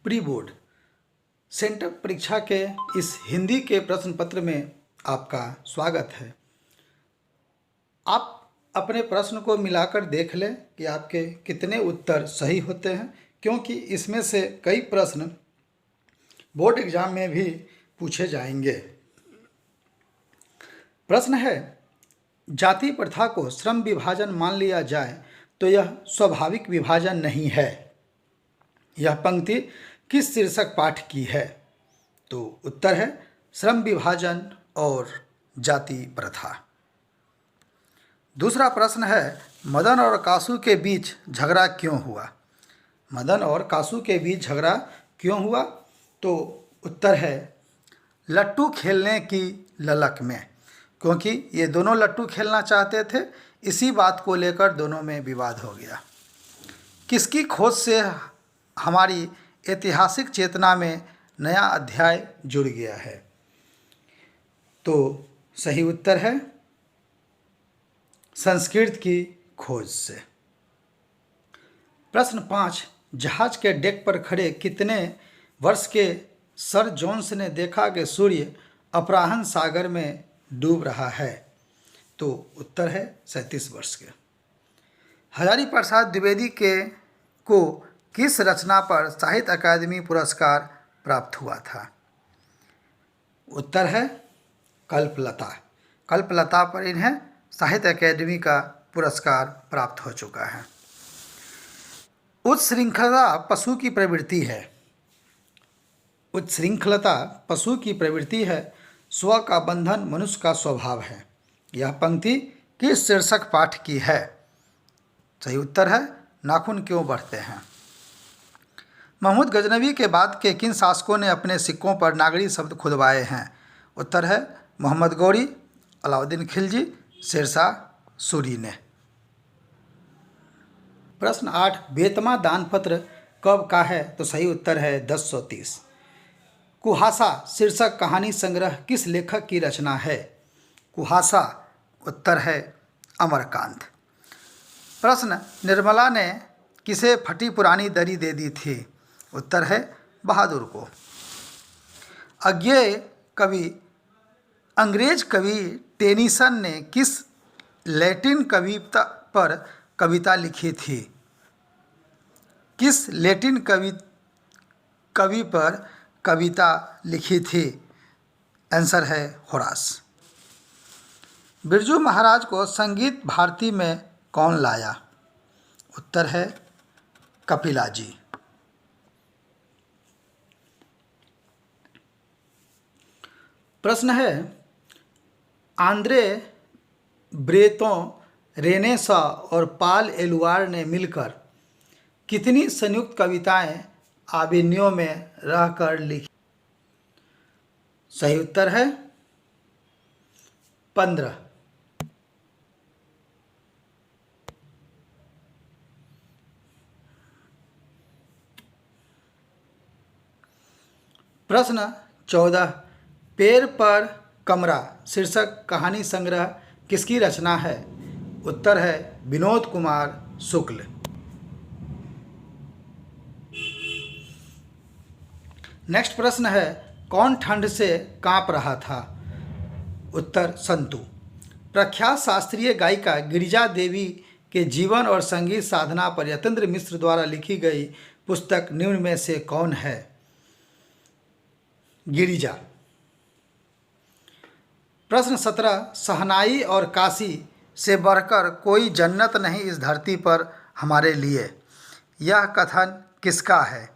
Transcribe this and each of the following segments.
Pre board centre परीक्षा के इस हिंदी के प्रश्न पत्र में आपका स्वागत है। आप अपने प्रश्न को मिलाकर देख लें कि आपके कितने उत्तर सही होते हैं, क्योंकि इसमें से कई प्रश्न बोर्ड एग्जाम में भी पूछे जाएंगे। प्रश्न है, जाति प्रथा को श्रम विभाजन मान लिया जाए तो यह स्वाभाविक विभाजन नहीं है। यह पंक्ति किस शीर्षक पाठ की है? तो उत्तर है श्रम विभाजन और जाति प्रथा। दूसरा प्रश्न है, मदन और कासू के बीच झगड़ा क्यों हुआ? मदन और कासू के बीच झगड़ा क्यों हुआ? तो उत्तर है लट्टू खेलने की ललक में, क्योंकि ये दोनों लट्टू खेलना चाहते थे। इसी बात को लेकर दोनों में विवाद हो गया। किसकी खोज से हमारी ऐतिहासिक चेतना में नया अध्याय जुड़ गया है? तो सही उत्तर है संस्कृत की खोज से। प्रश्न 5, जहाज के डेक पर खड़े कितने वर्ष के सर जोन्स ने देखा कि सूर्य अपराह्न सागर में डूब रहा है? तो उत्तर है 37 वर्ष के। हजारी प्रसाद द्विवेदी को किस रचना पर साहित्य अकादमी पुरस्कार प्राप्त हुआ था? उत्तर है कल्पलता। कल्पलता पर इन्हें साहित्य अकादमी का पुरस्कार प्राप्त हो चुका है। उत्श्रृंखलता पशु की प्रवृत्ति है। उत्श्रृंखलता पशु की प्रवृत्ति है, स्व का बंधन मनुष्य का स्वभाव है। यह पंक्ति किस शीर्षक पाठ की है? सही उत्तर है नाखून क्यों बढ़ते हैं। महमूद गजनवी के बाद के किन शासकों ने अपने सिक्कों पर नागरी शब्द खुदवाए हैं? उत्तर है मोहम्मद गौरी, अलाउद्दीन खिलजी, शेरशाह सूरी ने। प्रश्न 8, बेतमा दानपत्र कब का है? तो सही उत्तर है 1030। कुहासा शीर्षक कहानी संग्रह किस लेखक की रचना है? कुहासा उत्तर है अमरकांत। प्रश्न, निर्मला ने किसे फटी पुरानी दरी दे दी थी? उत्तर है बहादुर को। अंग्रेज कवि टेनीसन ने किस लैटिन कविता पर कविता लिखी थी? किस लैटिन कवि पर कविता लिखी थी? आंसर है होरास। बिरजू महाराज को संगीत भारती में कौन लाया? उत्तर है कपिला जी। प्रश्न है, आंद्रे ब्रेतों, रेने शॉ और पाल एलुआर ने मिलकर कितनी संयुक्त कविताएं आवेन्यू में रहकर लिखी? सही उत्तर है 15। प्रश्न 14, पैर पर कमरा शीर्षक कहानी संग्रह किसकी रचना है? उत्तर है विनोद कुमार शुक्ल। नेक्स्ट प्रश्न है, कौन ठंड से कांप रहा था? उत्तर संतु। प्रख्यात शास्त्रीय गायिका गिरिजा देवी के जीवन और संगीत साधना पर यतेंद्र मिश्र द्वारा लिखी गई पुस्तक निम्न में से कौन है? गिरिजा। प्रश्न 17, शहनाई और काशी से बढ़कर कोई जन्नत नहीं इस धरती पर हमारे लिए, यह कथन किसका है?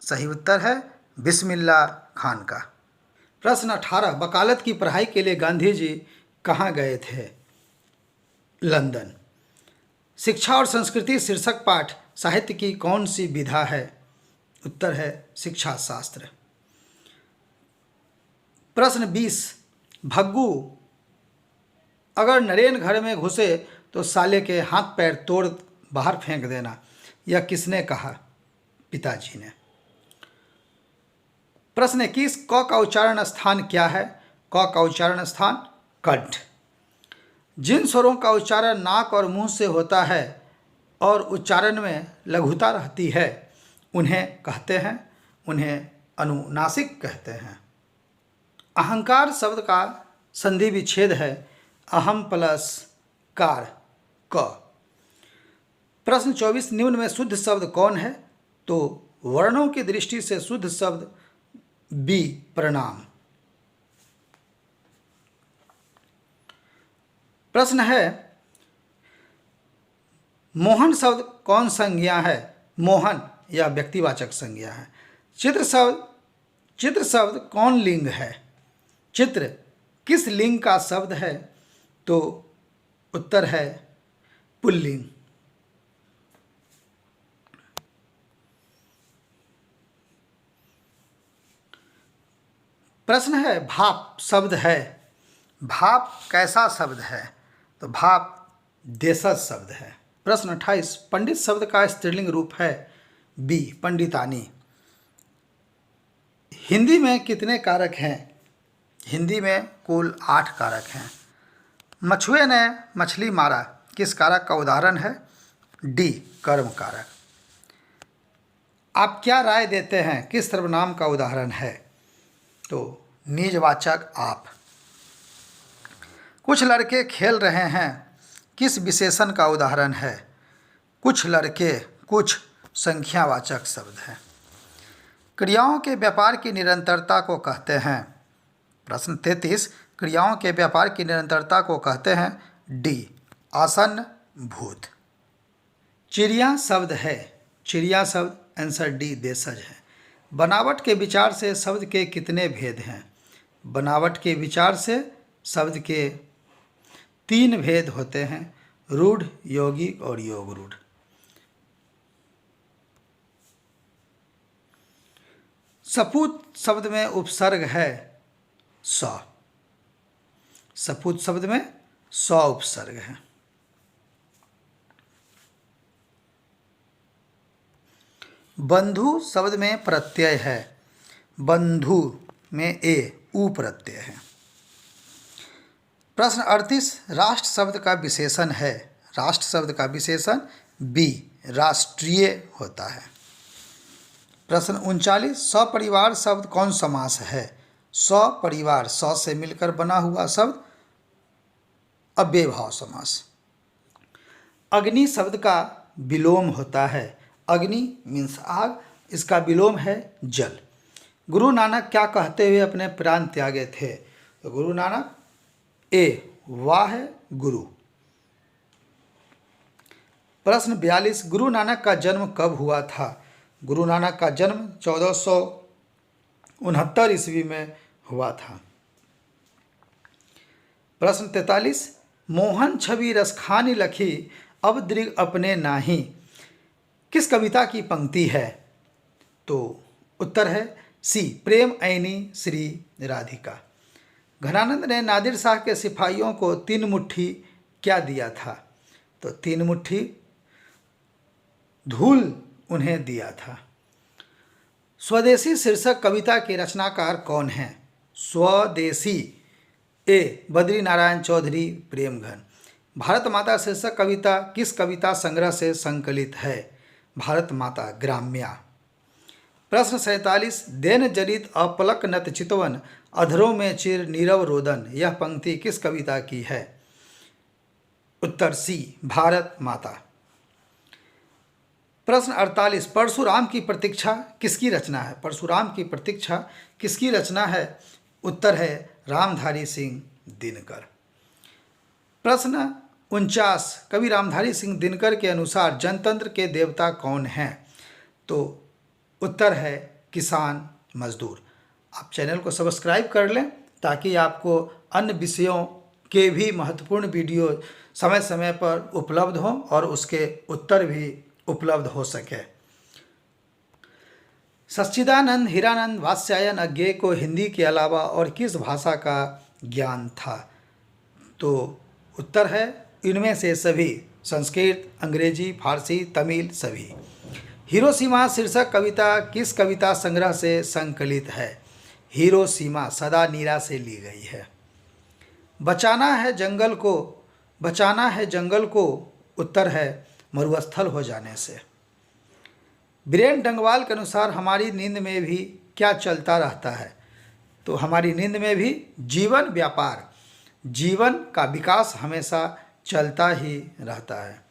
सही उत्तर है बिस्मिल्लाह खान का। प्रश्न 18, वकालत की पढ़ाई के लिए गांधी जी कहाँ गए थे? लंदन। शिक्षा और संस्कृति शीर्षक पाठ साहित्य की कौन सी विधा है? उत्तर है शिक्षा शास्त्र। प्रश्न 20, भग्गू अगर नरेन घर में घुसे तो साले के हाथ पैर तोड़ बाहर फेंक देना, यह किसने कहा? पिताजी ने। प्रश्न 21, क का उच्चारण स्थान क्या है? क का उच्चारण स्थान कंठ। जिन स्वरों का उच्चारण नाक और मुंह से होता है और उच्चारण में लघुता रहती है उन्हें कहते हैं उन्हें अनुनासिक कहते हैं। अहंकार शब्द का संधि विच्छेद है अहम प्लस कार क। प्रश्न 24, निम्न में शुद्ध शब्द कौन है? तो वर्णों की दृष्टि से शुद्ध शब्द बी प्रणाम। प्रश्न है मोहन शब्द कौन संज्ञा है? मोहन या व्यक्तिवाचक संज्ञा है। चित्र शब्द कौन लिंग है? चित्र किस लिंग का शब्द है? तो उत्तर है पुल्लिंग। प्रश्न है भाप शब्द है। भाप कैसा शब्द है? तो भाप देशज शब्द है। प्रश्न 28, पंडित शब्द का स्त्रीलिंग रूप है? बी पंडितानी। हिंदी में कितने कारक हैं? हिंदी में कुल 8 कारक हैं। मछुए ने मछली मारा किस कारक का उदाहरण है? डी कर्म कारक। आप क्या राय देते हैं किस सर्वनाम का उदाहरण है? तो निजवाचक आप। कुछ लड़के खेल रहे हैं किस विशेषण का उदाहरण है? कुछ लड़के कुछ संख्यावाचक शब्द है। क्रियाओं के व्यापार की निरंतरता को कहते हैं? प्रश्न 33, क्रियाओं के व्यापार की निरंतरता को कहते हैं? डी आसन्न भूत। चिड़िया शब्द है। चिड़िया शब्द आंसर डी देशज है। बनावट के विचार से शब्द के कितने भेद हैं? बनावट के विचार से शब्द के 3 भेद होते हैं, रूढ़, यौगिक और योग रूढ़। सपूत शब्द में उपसर्ग है स। सपूत शब्द में स उपसर्ग है। बंधु शब्द में प्रत्यय है। बंधु में ए उ प्रत्यय है। प्रश्न 38, राष्ट्र शब्द का विशेषण है? राष्ट्र शब्द का विशेषण बी राष्ट्रीय होता है। प्रश्न 39, सपरिवार शब्द कौन समास है? सपरिवार स से मिलकर बना हुआ शब्द अव्ययभाव समास। अग्नि शब्द का विलोम होता है। अग्नि मीन्स आग, इसका विलोम है जल। गुरु नानक क्या कहते हुए अपने प्राण त्यागे थे? तो गुरु नानक ए वाह है गुरु। प्रश्न 42, गुरु नानक का जन्म कब हुआ था? गुरु नानक का जन्म 1469 ईस्वी में हुआ था। प्रश्न 43, मोहन छवि रसखानी लखी अब दृग अपने नाही किस कविता की पंक्ति है? तो उत्तर है सी प्रेम ऐनी श्री राधिका। घनानंद ने नादिर शाह के सिपाहियों को 3 मुट्ठी क्या दिया था? तो 3 मुट्ठी धूल उन्हें दिया था। स्वदेशी शीर्षक कविता के रचनाकार कौन हैं? स्वदेशी ए बद्री नारायण चौधरी प्रेमघन। भारत माता शीर्षक कविता किस कविता संग्रह से संकलित है? भारत माता ग्राम्या। प्रश्न 47, देन जरित अपलक नत चितवन अधरों में चिर नीरव रोदन यह पंक्ति किस कविता की है? उत्तर सी भारत माता। प्रश्न 48, परशुराम की प्रतीक्षा किसकी रचना है? परशुराम की प्रतीक्षा किसकी रचना है? उत्तर है रामधारी सिंह दिनकर। प्रश्न 49, कवि रामधारी सिंह दिनकर के अनुसार जनतंत्र के देवता कौन हैं? तो उत्तर है किसान मजदूर। आप चैनल को सब्सक्राइब कर लें ताकि आपको अन्य विषयों के भी महत्वपूर्ण वीडियो समय समय पर उपलब्ध हों और उसके उत्तर भी उपलब्ध हो सके। सच्चिदानंद हीरानंद वात्स्यायन अज्ञेय को हिंदी के अलावा और किस भाषा का ज्ञान था? तो उत्तर है इनमें से सभी, संस्कृत, अंग्रेजी, फारसी, तमिल सभी। हिरोशिमा शीर्षक कविता किस कविता संग्रह से संकलित है? हिरोशिमा सदा नीरा से ली गई है। बचाना है जंगल को, बचाना है जंगल को उत्तर है मरुस्थल हो जाने से। बीरेन डंगवाल के अनुसार हमारी नींद में भी क्या चलता रहता है? तो हमारी नींद में भी जीवन व्यापार, जीवन का विकास हमेशा चलता ही रहता है।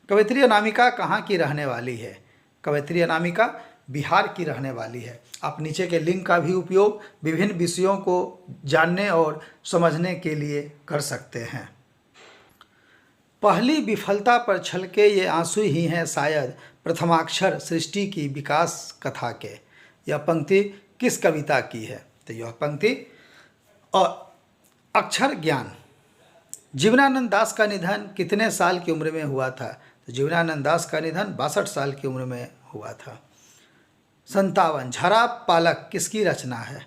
कवयित्री अनामिका कहाँ की रहने वाली है? कवयित्री अनामिका बिहार की रहने वाली है। आप नीचे के लिंक का भी उपयोग विभिन्न विषयों को जानने और समझने के लिए कर सकते हैं। पहली विफलता पर छलके ये आंसू ही हैं शायद प्रथमाक्षर सृष्टि की विकास कथा के। यह पंक्ति किस कविता की है? तो यह पंक्ति अक्षर ज्ञान। जीवनानंद दास का निधन कितने साल की उम्र में हुआ था? तो जीवनानंद दास का निधन 62 साल की उम्र में हुआ था। 57 झरा पालक किसकी रचना है?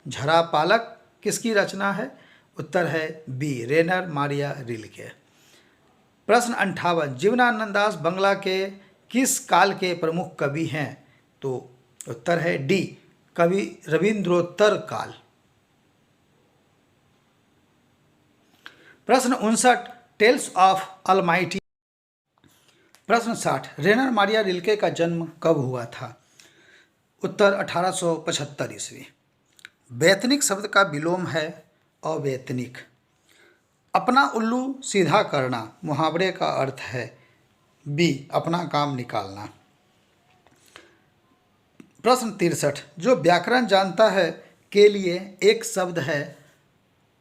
झरा पालक किसकी रचना है? उत्तर है बी रेनर मारिया रिल्के। प्रश्न 58 जीवनानंद दास बंगला के किस काल के प्रमुख कवि हैं? तो उत्तर है डी कवि रविंद्रोत्तर काल। प्रश्न 59 टेल्स ऑफ अलमाइटी। प्रश्न 60 रेनर मारिया रिल्के का जन्म कब हुआ था? उत्तर 1875 ईस्वी। वैतनिक शब्द का विलोम है अवैतनिक। अपना उल्लू सीधा करना मुहावरे का अर्थ है बी अपना काम निकालना। प्रश्न 63 जो व्याकरण जानता है के लिए एक शब्द है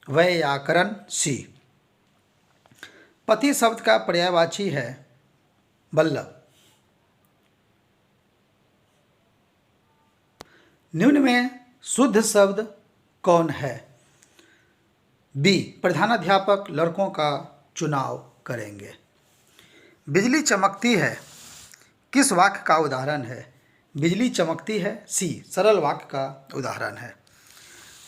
व्याकरण सी। पति शब्द का पर्यायवाची है बल्लभ। निम्न में शुद्ध शब्द कौन है? बी प्रधानाध्यापक लड़कों का चुनाव करेंगे। बिजली चमकती है किस वाक्य का उदाहरण है? बिजली चमकती है सी सरल वाक्य का उदाहरण है।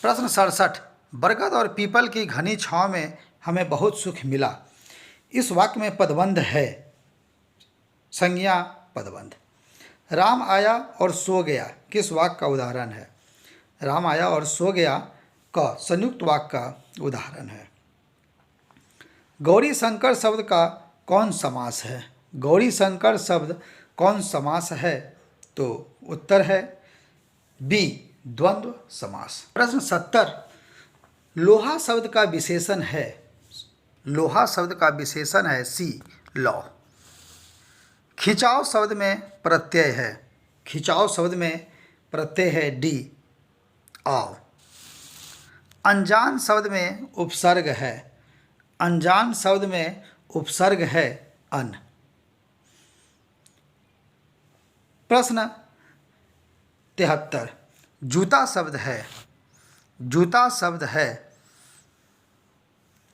प्रश्न 67 बरगद और पीपल की घनी छांव में हमें बहुत सुख मिला। इस वाक्य में पदबंध है संज्ञा पदबंध। राम आया और सो गया किस वाक्य का उदाहरण है? राम आया और सो गया का संयुक्त वाक्य का उदाहरण है। गौरी शंकर शब्द का कौन समास है? गौरी शंकर शब्द कौन समास है? तो उत्तर है बी द्वंद्व समास। प्रश्न 70 लोहा शब्द का विशेषण है। लोहा शब्द का विशेषण है सी लौ। खिंचाव शब्द में प्रत्यय है। खिंचाव शब्द में प्रत्यय है डी आव। अनजान शब्द में उपसर्ग है। अनजान शब्द में उपसर्ग है अन। प्रश्न 73 जूता शब्द है। जूता शब्द है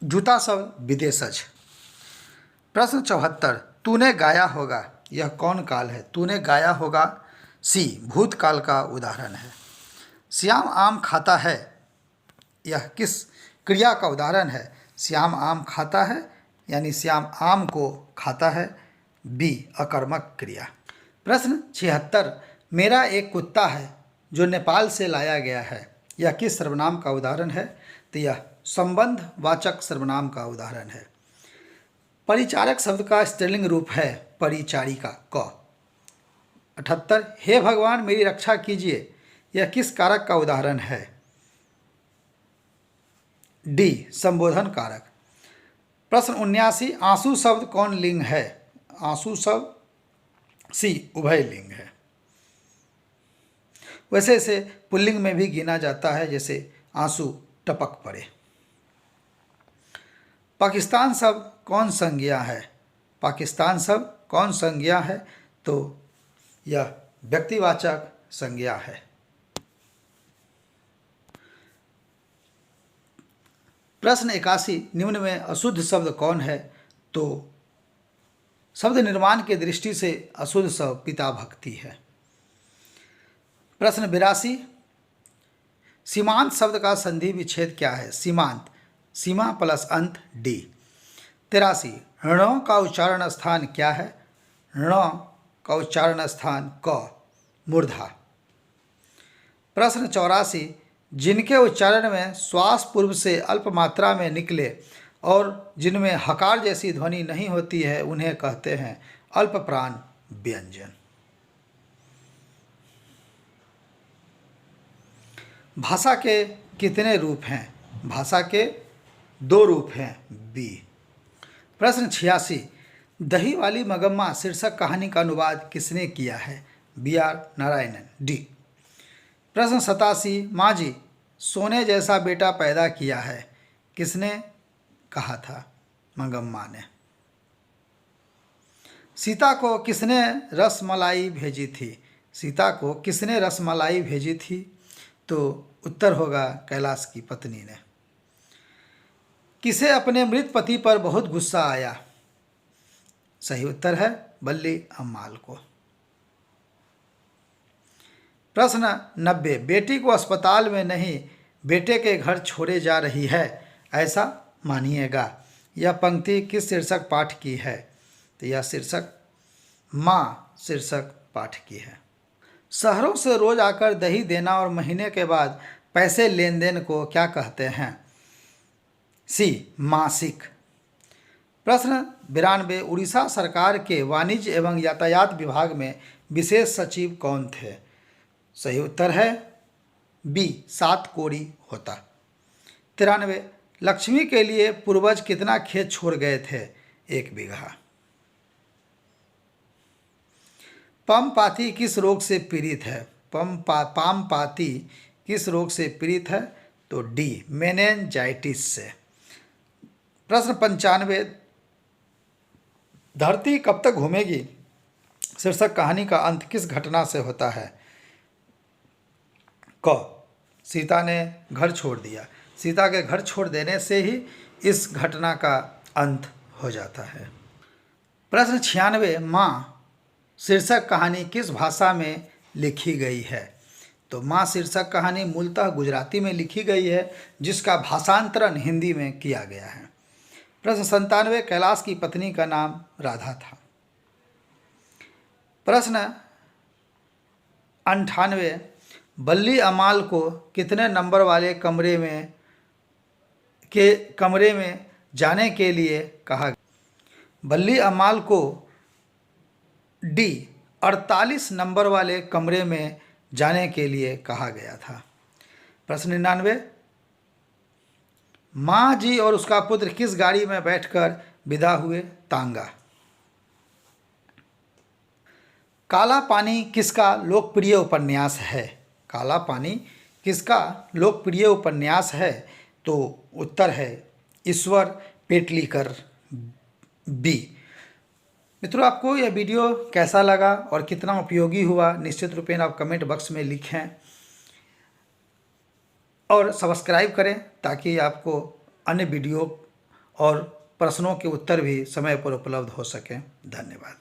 जूता शब्द विदेशज। प्रश्न 74 तूने गाया होगा यह कौन काल है? तूने गाया होगा सी भूतकाल का उदाहरण है। श्याम आम खाता है यह किस क्रिया का उदाहरण है? श्याम आम खाता है यानी श्याम आम को खाता है बी अकर्मक क्रिया। प्रश्न 76 मेरा एक कुत्ता है जो नेपाल से लाया गया है यह किस सर्वनाम का उदाहरण है? तो यह संबंध वाचक सर्वनाम का उदाहरण है। परिचारक शब्द का स्त्रीलिंग रूप है परिचारिका क। 78 हे भगवान मेरी रक्षा कीजिए यह किस कारक का उदाहरण है? डी संबोधन कारक। प्रश्न 79 आंसू शब्द कौन लिंग है? आंसू शब्द सी उभय लिंग है। वैसे इसे पुल्लिंग में भी गिना जाता है जैसे आंसू टपक पड़े। पाकिस्तान शब्द कौन संज्ञा है? पाकिस्तान शब्द कौन संज्ञा है? तो यह व्यक्तिवाचक संज्ञा है। प्रश्न 81 निम्न में अशुद्ध शब्द कौन है? तो शब्द निर्माण के दृष्टि से अशुद्ध शब्द पिता भक्ति है। प्रश्न 82 सीमांत शब्द का संधि विच्छेद क्या है? सीमांत सीमा प्लस अंत डी। 83 ण का उच्चारण स्थान क्या है? ण का उच्चारण स्थान क मूर्धा। प्रश्न 84 जिनके उच्चारण में श्वास पूर्व से अल्प मात्रा में निकले और जिनमें हकार जैसी ध्वनि नहीं होती है उन्हें कहते हैं अल्प प्राण व्यंजन। भाषा के कितने रूप हैं? भाषा के 2 रूप हैं। बी। प्रश्न 86, दही वाली मगम्मा शीर्षक कहानी का अनुवाद किसने किया है? B R Narayanan. डी। प्रश्न 87, माँ जी सोने जैसा बेटा पैदा किया है, किसने कहा था? मंगम्मा ने। सीता को किसने रसमलाई भेजी थी? सीता को किसने रसमलाई भेजी थी? तो उत्तर होगा कैलाश की पत्नी ने। किसे अपने मृत पति पर बहुत गुस्सा आया? सही उत्तर है बल्ली अम्माल को। प्रश्न 90, बेटी को अस्पताल में नहीं बेटे के घर छोड़े जा रही है, ऐसा मानिएगा। यह पंक्ति किस शीर्षक पाठ की है? तो यह शीर्षक माँ शीर्षक पाठ की है। शहरों से रोज आकर दही देना और महीने के बाद पैसे लेन देन को क्या कहते हैं? सी मासिक। प्रश्न 92, उड़ीसा सरकार के वाणिज्य एवं यातायात विभाग में विशेष सचिव कौन थे? सही उत्तर है बी 7 कोड़ी होता। 93, लक्ष्मी के लिए पूर्वज कितना खेत छोड़ गए थे? 1 बीघा। पमपाती किस रोग से पीड़ित है? पामपाती किस रोग से पीड़ित है? तो डी मेनेंजाइटिस से। प्रश्न 95, धरती कब तक घूमेगी शीर्षक कहानी का अंत किस घटना से होता है? क। सीता ने घर छोड़ दिया। सीता के घर छोड़ देने से ही इस घटना का अंत हो जाता है। प्रश्न 96, माँ शीर्षक कहानी किस भाषा में लिखी गई है? तो माँ शीर्षक कहानी मूलतः गुजराती में लिखी गई है, जिसका भाषांतरण हिंदी में किया गया है। प्रश्न 97, कैलाश की पत्नी का नाम राधा था। प्रश्न 98, बल्ली अमाल को कितने नंबर वाले कमरे में जाने के लिए कहा? बल्ली अमाल को डी 48 नंबर वाले कमरे में जाने के लिए कहा गया था। प्रश्न 99, माँ जी और उसका पुत्र किस गाड़ी में बैठकर विदा हुए? तांगा। काला पानी किसका लोकप्रिय उपन्यास है? काला पानी किसका लोकप्रिय उपन्यास है? तो उत्तर है ईश्वर पेटलीकर, बी। मित्रों, आपको यह वीडियो कैसा लगा और कितना उपयोगी हुआ, निश्चित रूपेण आप कमेंट बॉक्स में लिखें और सब्सक्राइब करें ताकि आपको अन्य वीडियो और प्रश्नों के उत्तर भी समय पर उपलब्ध हो सकें। धन्यवाद।